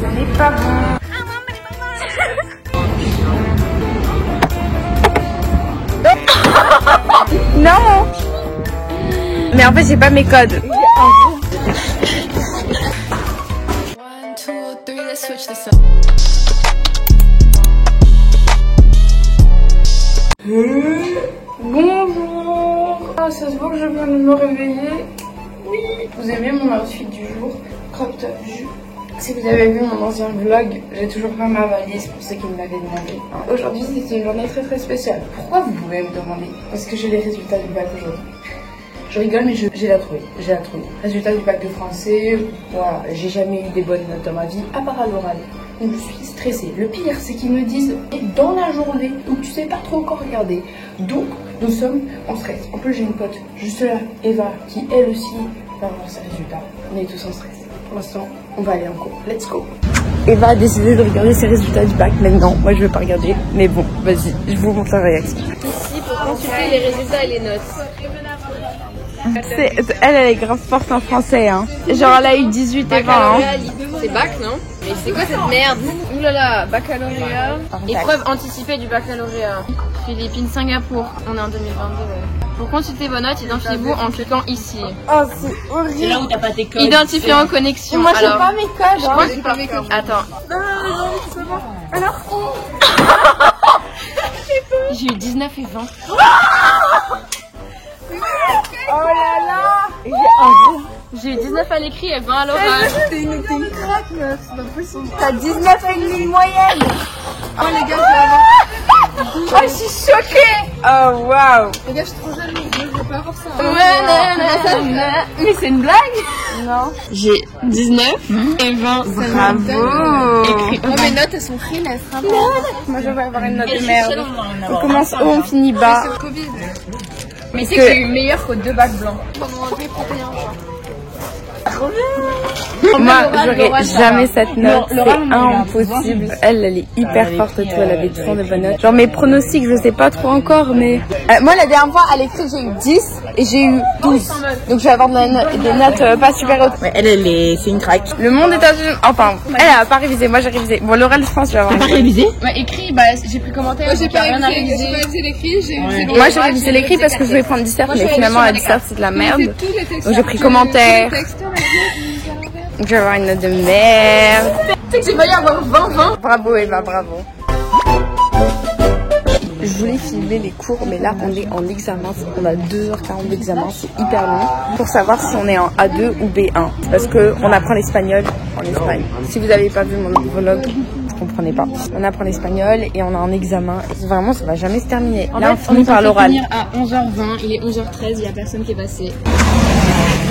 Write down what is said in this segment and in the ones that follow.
Ce n'est pas bon. Non. Mais en fait j'ai pas mes codes. Bonjour. Ah, ça se voit que je viens de me réveiller. Oui. Vous aimez mon outfit du jour? Crop top jupe. Si vous avez vu mon ancien vlog, j'ai toujours pas ma valise pour ceux qui me l'avaient demandé. Aujourd'hui c'est une journée très spéciale. Pourquoi vous pouvez me demander? Parce que j'ai les résultats du bac aujourd'hui. Je rigole mais j'ai la trouvé, Résultat du bac de français, voilà, j'ai jamais eu des bonnes notes dans ma vie, à part à l'oral. Donc je suis stressée. Le pire c'est qu'ils me disent dans la journée, donc tu sais pas trop encore regarder. Donc nous sommes en stress. En plus j'ai une pote juste là, Eva, qui elle aussi va avoir ses résultats. On est tous en stress. Pour l'instant, on va aller en cours. Let's go. Eva a décidé de regarder ses résultats du bac maintenant. Moi je vais pas regarder, mais bon, vas-y, je vous montre la réaction. Ici pour consulter les résultats et les notes. Elle est grave forte en français, hein. Genre elle a eu 18 et 20. Hein. C'est bac, non? Mais c'est quoi cette merde? Oulala, baccalauréat. Épreuve anticipée du baccalauréat. Philippines, Singapour. On est en 2022. Pour consulter vos notes, identifiez-vous en cliquant ici. Oh, c'est horrible. C'est là où t'as pas tes codes. Identifiez en connexion. Moi j'ai pas mes codes. Je crois que j'ai pas mes codes. Attends. Alors j'ai eu 19 et 20. Oh là là. J'ai eu 19 à l'écrit et 20 à l'oral. T'es une craque, meuf, c'est pas possible. T'as 19 et demi de moyenne. Oh les gars, je vais avoir... Oh, je suis choquée. Oh waouh. Les gars, je suis trop jalouse, je vais pas avoir ça. Mais c'est une blague? Non. J'ai 19 et 20. Bravo. Écrit. Oh, mes notes elles sont fines, elles seraient Moi je vais avoir une note de merde. On commence haut, on finit bas. C'est le Covid. Mais c'est que j'ai eu meilleur qu'aux 2 bacs blancs. Moi, j'aurais jamais cette note, c'est impossible. Elle est hyper forte et tout, elle avait toujours des bonnes notes. Genre mes pronostics, je sais pas trop encore, mais... moi, la dernière fois, à l'écrit, j'ai eu 10 et j'ai eu 12. Donc je vais avoir des notes pas super hautes. Ouais, c'est une craque. Le monde est à une... Enfin, elle a pas révisé, moi j'ai révisé. Bon, l'oral, je pense, je vais avoir... T'as pas révisé? Ouais, écrit, bah j'ai pris commentaire. Moi j'ai pas révisé l'écrit, Moi j'ai révisé l'écrit parce que je voulais prendre dissert, mais finalement la dissert c'est de la merde. Donc j'ai pris commentaire. Donc je vais avoir une note de merde. Tu sais que j'ai failli avoir 20. Bravo Eva, bravo. Je voulais filmer les cours, mais là on est en examen. On a 2h40 d'examen, c'est hyper long. Pour savoir si on est en A2 ou B1. Parce qu'on apprend l'espagnol en Espagne. Si vous n'avez pas vu mon vlog, vous comprenez pas. On apprend l'espagnol et on a un examen. Vraiment, ça va jamais se terminer. Là, on finit par l'oral. On va finir à 11h20, il est 11h13, il y a personne qui est passé.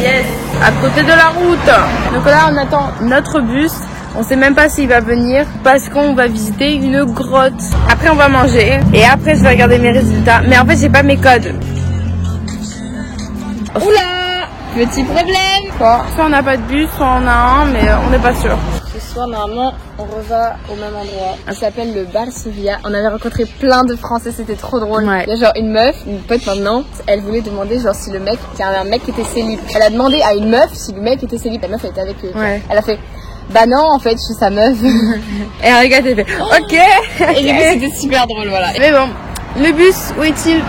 Yes, à côté de la route. Donc là, on attend notre bus. On sait même pas s'il va venir parce qu'on va visiter une grotte. Après, on va manger et après, je vais regarder mes résultats. Mais en fait, j'ai pas mes codes. Oula, petit problème. Quoi? Soit on n'a pas de bus, soit on a un, mais on n'est pas sûr. Ce soir, normalement, on reva au même endroit. Ça s'appelle le Bar Sevilla. On avait rencontré plein de Français, c'était trop drôle. Ouais. Il y a genre une meuf, une pote maintenant, elle voulait demander genre si le mec, il y avait un mec qui était célib. Elle a demandé à une meuf si le mec était célib. La meuf elle était avec eux. Ouais. Elle a fait bah non en fait je suis sa meuf. Et un gars t'es fait ok. Et du coup c'était super drôle voilà. Mais bon, le bus, où est-il?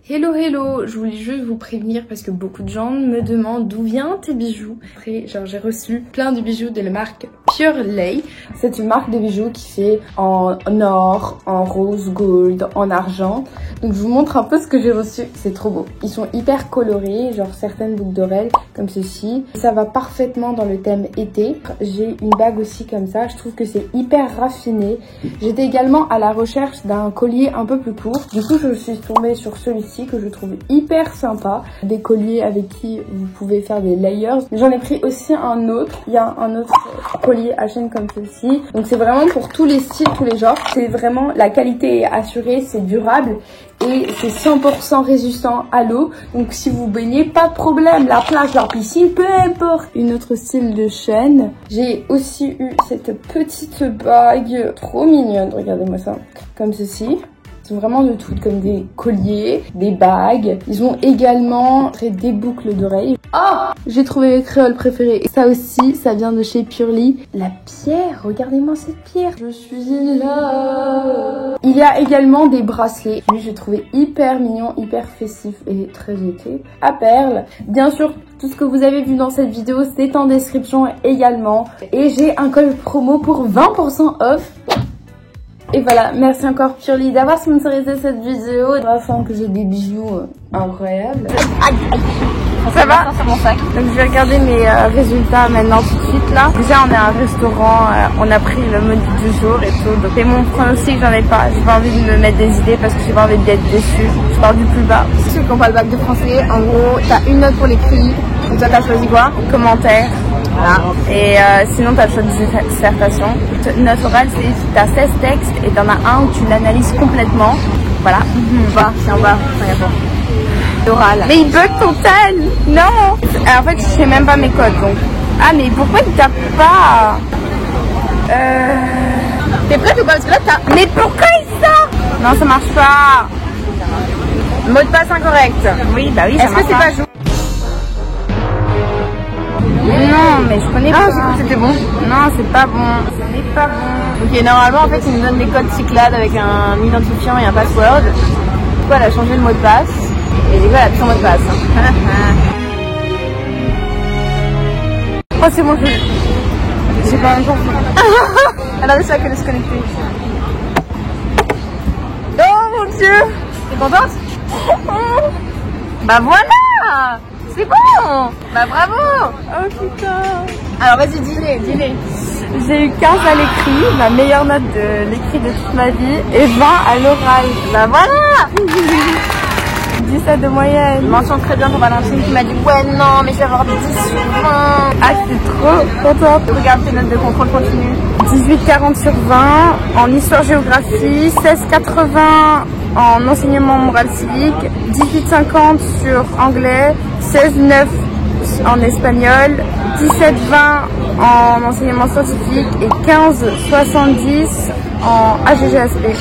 Hello, je voulais juste vous prévenir parce que beaucoup de gens me demandent d'où viennent tes bijoux. Après, genre j'ai reçu plein de bijoux de la marque Pure Lay. C'est une marque de bijoux qui fait en or, en rose gold, en argent. Donc je vous montre un peu ce que j'ai reçu. C'est trop beau. Ils sont hyper colorés, genre certaines boucles d'oreilles comme ceci. Ça va parfaitement dans le thème été. J'ai une bague aussi comme ça. Je trouve que c'est hyper raffiné. J'étais également à la recherche d'un collier un peu plus court. Du coup, je suis tombée sur celui-ci que je trouve hyper sympa. Des colliers avec qui vous pouvez faire des layers. J'en ai pris aussi un autre. Il y a un autre collier à chaîne comme ceci. Donc c'est vraiment pour tous les styles, tous les genres. C'est vraiment, la qualité est assurée, c'est durable. Et c'est 100% résistant à l'eau. Donc si vous baignez, pas de problème. La plage, la piscine, peu importe. Une autre style de chaîne. J'ai aussi eu cette petite bague trop mignonne. Regardez-moi ça. Comme ceci. Ils ont vraiment de tout, comme des colliers, des bagues. Ils ont également des boucles d'oreilles. Oh, j'ai trouvé mes créoles préférées. Et ça aussi, ça vient de chez Purely. La pierre, regardez-moi cette pierre. Je suis in love. Il y a également des bracelets. Lui, j'ai trouvé hyper mignon, hyper festif et très été. À perles. Bien sûr, tout ce que vous avez vu dans cette vidéo, c'est en description également. Et j'ai un code promo pour 20% off. Et voilà, merci encore Purely d'avoir sponsorisé cette vidéo. Afin que j'ai des bijoux incroyables. Ça va sur mon sac. Donc je vais regarder mes résultats maintenant tout de suite là. Déjà on est à un restaurant, on a pris le menu du jour et tout. Donc c'est mon pronostic, j'en ai pas. J'ai pas envie de me mettre des idées parce que j'ai pas envie d'être déçue. Je pars du plus bas. Ceux qui n'ont pas le bac de français, en gros, t'as une note pour l'écrit. Donc toi t'as choisi quoi? Commentaire. Voilà. Et sinon t'as le choix de dissertation. Note orale, c'est t'as 16 textes et t'en as un où tu l'analyses complètement. Voilà. Bah, c'est en bas, enfin, y a pas. Oral. Mais il bug ton tel. Non. En fait, je sais même pas mes codes donc. Ah mais pourquoi il tape pas? T'es prête ou pas? Parce que là t'as. Mais pourquoi il sort? Non, ça marche pas. Mot de passe incorrect. Oui, bah oui. Est-ce que c'est pas joué? Non, mais je connais pas. Ah, j'ai cru que c'était bon. Non, c'est pas bon. Ce n'est pas bon. Ok, normalement, en fait, il nous donne des codes Cyclades avec un identifiant et un password. Du coup, elle a changé le mot de passe. Et du coup, elle a plus son mot de passe. Oh, c'est bon, j'ai pas un jour. Elle a réussi à se connecter. Oh mon dieu! T'es contente? Bah voilà! C'est bon! Bah bravo! Oh putain! Alors vas-y, dis-les. J'ai eu 15 à l'écrit, la meilleure note de l'écrit de toute ma vie, et 20 à l'oral. Bah voilà! 17 de moyenne. Mention très bien pour Valentine qui m'a dit ouais non mais je vais avoir 10 sur 20. Ah c'est trop contente. Regarde tes notes de contrôle continu. 18,40 sur 20 en histoire-géographie, 16,80 en enseignement moral civique, 18,50 sur anglais, 16,9 en espagnol, 17,20 en enseignement scientifique et 15,70 en AGGSP.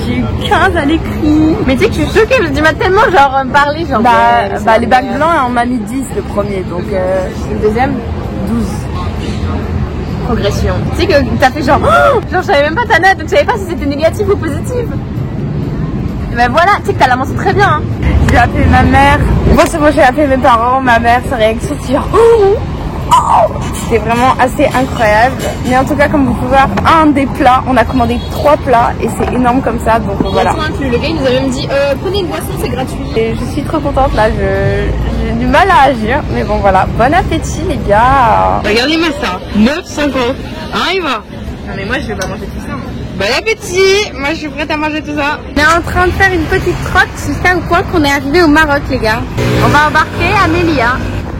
J'ai eu 15 à l'écrit. Mais tu sais que je suis choquée, je dis tellement genre parler genre. Bah les bacs blancs on m'a mis 10 le premier donc le deuxième 12. Progression. Tu sais que t'as fait genre je savais même pas ta note donc je savais pas si c'était négatif ou positif. Et ben voilà, tu sais que t'as la mention très bien hein. J'ai appelé ma mère. Bon c'est bon, j'ai appelé mes parents, ma mère, sa réaction c'est genre c'était vraiment assez incroyable. Mais en tout cas, comme vous pouvez voir, un des plats, on a commandé 3 plats et c'est énorme comme ça. Donc voilà. Le gars il nous a même dit prenez une boisson, c'est gratuit. Et je suis trop contente là, j'ai du mal à agir. Mais bon voilà, bon appétit les gars. Regardez-moi ça, 9,50. Ah il va. Non mais moi je vais pas manger tout ça. Bon appétit. Moi je suis prête à manger tout ça. On est en train de faire une petite trotte jusqu'à au point qu'on est arrivé au Maroc les gars. On va embarquer à Melia.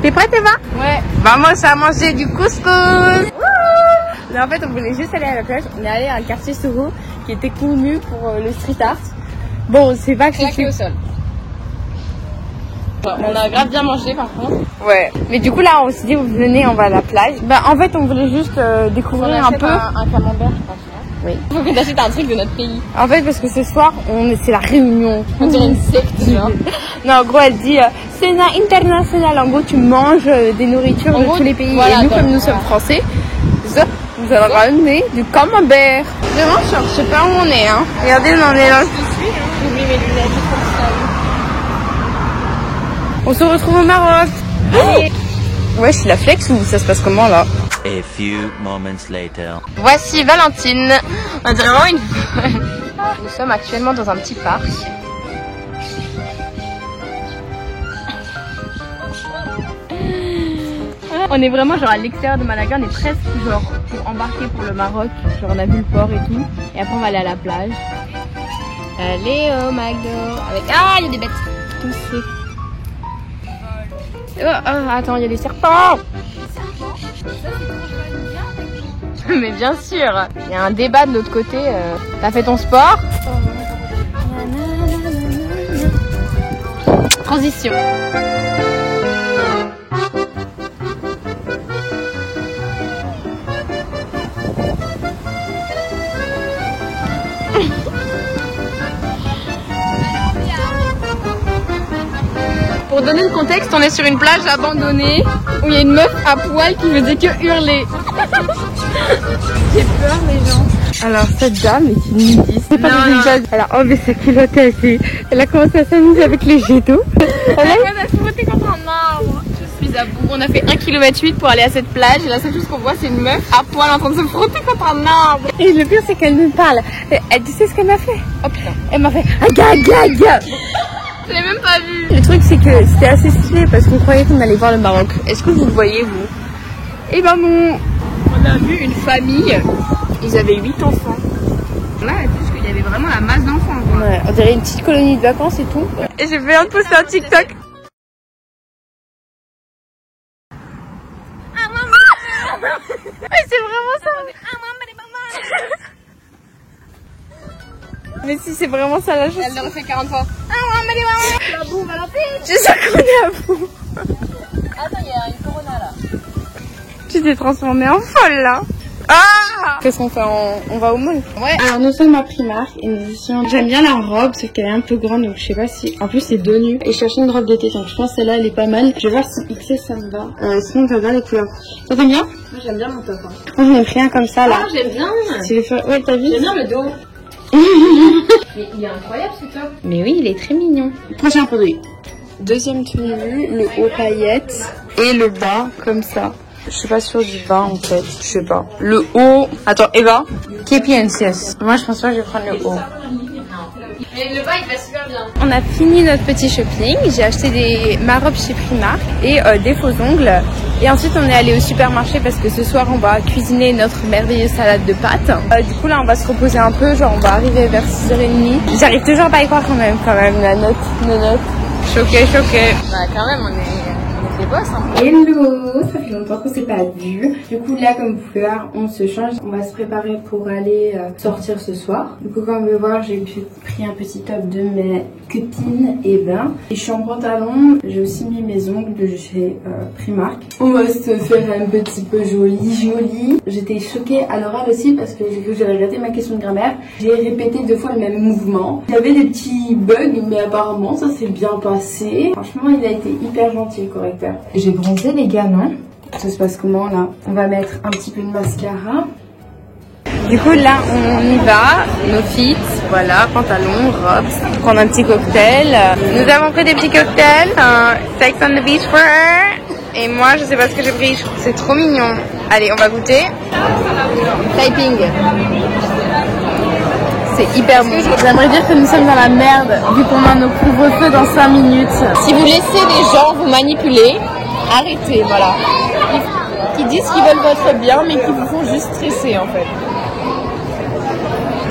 T'es prête Eva? Ouais. Vamos à manger du couscous. Mais en fait, on voulait juste aller à la plage. On est allé à un quartier Soho qui était connu pour le street art. Bon, c'est pas que Claqué au sol. On a grave bien mangé par contre. Ouais. Mais du coup là, on s'est dit, vous venez, on va à la plage. Bah en fait, on voulait juste découvrir un peu. Un camembert, je pense. Oui. Faut que t'achètes un truc de notre pays. En fait, parce que ce soir, c'est la réunion. On dirait une secte, genre. Non, en gros, elle dit, c'est une international. En gros, tu manges des nourritures de tous les pays. Voilà, et nous, comme nous sommes français, nous allons ramener du camembert. Vraiment, je sais pas où on est, hein. Regardez, on en est là. J'oublie mes lunettes. On se retrouve au Maroc. Ouais, c'est la flex ou ça se passe comment là? A few moments later. Voici Valentine. On dirait vraiment une... Nous sommes actuellement dans un petit parc. On est vraiment genre à l'extérieur de Malaga, on est presque genre pour embarquer pour le Maroc. Genre on a vu le port et tout. Et après on va aller à la plage. Allez au McDo. Avec... Ah, il y a des bêtes. Tous ces... attends, il y a des serpents. Mais bien sûr. Il y a un débat de l'autre côté. T'as fait ton sport? Transition. Pour donner le contexte, on est sur une plage abandonnée où il y a une meuf à poil qui faisait que hurler. J'ai peur les gens. Alors cette dame est une nudiste. C'est pas une blague. Elle a enlevé sa culotte et elle a commencé à s'amuser avec les jets d'eau. Elle a frotté contre un arbre. Je suis à bout. On a fait 1,8 km pour aller à cette plage et la seule chose qu'on voit c'est une meuf à poil en train de se frotter contre un arbre. Et le pire c'est qu'elle nous parle. Tu sais ce qu'elle m'a fait? Oh putain. Elle m'a fait aga. Je l'ai même pas vu. Le truc c'est que c'était assez stylé parce qu'on croyait qu'on allait voir le Maroc. Est-ce que vous le voyez vous? Et ben non. On a vu une famille. Ils avaient 8 enfants. Là, parce qu'il y avait vraiment la masse d'enfants. Ouais, on dirait une petite colonie de vacances et tout. Et j'ai fait un post sur TikTok. Mais c'est vraiment ça. Mais si c'est vraiment ça la chose. Elle le refait 40 fois. La boum à la piste. Tu sais qu'on est à bout. Attends, il y a une corona là. Tu t'es transformée en folle là. Ah! Qu'est-ce qu'on fait? On va au mall? Ouais. Alors nous sommes à Primark et nous étions... J'aime bien la robe, sauf qu'elle est un peu grande, donc je sais pas si... En plus c'est dos nu. Et je cherchais une robe d'été, donc je pense que celle-là elle est pas mal. Je vais voir si XS ça me va. Sinon t'as bien les couleurs. Ça t'aime bien? Moi j'aime bien mon top. Hein. Moi j'en ai pris un comme ça là. Ah j'aime bien. Ouais t'as vu? J'aime bien le dos. Mais il est incroyable ce top. Mais oui, il est très mignon. Prochain produit. Deuxième tenue, le haut paillettes et le bas comme ça. Je suis pas sûre du bas en fait, je sais pas. Le haut... Attends, Eva? KPNCS. Moi je pense pas que je vais prendre le haut. Mais le bas il va super bien. On a fini notre petit shopping. J'ai acheté ma robe chez Primark et des faux ongles. Et ensuite on est allé au supermarché parce que ce soir on va cuisiner notre merveilleuse salade de pâtes. Du coup là on va se reposer un peu, genre on va arriver vers 6h30. J'arrive toujours pas à y croire quand même, la note, nos notes. Choquée. Bah quand même on est des boss hein. Hello, ça fait longtemps qu'on s'est pas vu. Du coup là comme vous pouvez voir on se change, on va se préparer pour aller sortir ce soir. Du coup comme vous pouvez voir j'ai pris un petit top de mes copines Eva. Et je suis en pantalon, j'ai aussi mis mes ongles de chez Primark. On va se faire un petit peu joli. J'étais choquée à l'oral aussi parce que j'ai cru que j'avais raté ma question de grammaire. J'ai répété 2 fois le même mouvement. Il y avait des petits bugs mais apparemment ça s'est bien passé. Franchement il a été hyper gentil le correcteur. J'ai bronzé les gars, non? Ça se passe comment là? On va mettre un petit peu de mascara. Du coup là on y va, nos fits, voilà, pantalon, robe, prendre un petit cocktail. Nous avons pris des petits cocktails, Sex on the Beach for her. Et moi je sais pas ce que j'ai pris, je trouve que c'est trop mignon. Allez on va goûter. Typing. C'est hyper bon. J'aimerais dire que nous sommes dans la merde vu qu'on a nos couvre-feux dans 5 minutes. Si vous laissez les gens vous manipuler, arrêtez, voilà. Qui disent qu'ils veulent votre bien mais qui vous font juste stresser en fait.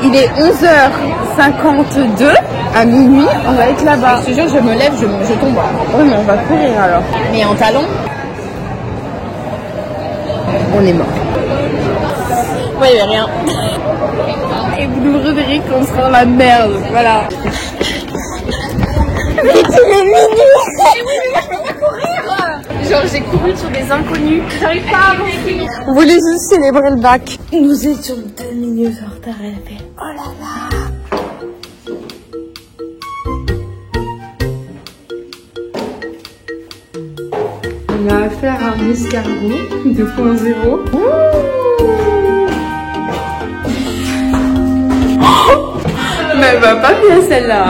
Il est 11h52, à minuit, on va être là-bas. Je te jure, je me lève, je tombe. Oui, mais on va courir alors. Mais en talons? On est mort. Ouais, il n'y a rien. Et vous nous reverrez qu'on sera dans la merde, voilà. Mais tu es minuit. Genre, j'ai couru sur des inconnus. J'arrive pas à avancer. On voulait juste célébrer le bac. Nous étions 2 minutes en retard. Elle a fait oh là là. On a affaire à un escargot 2.0. Mais elle va pas bien celle-là.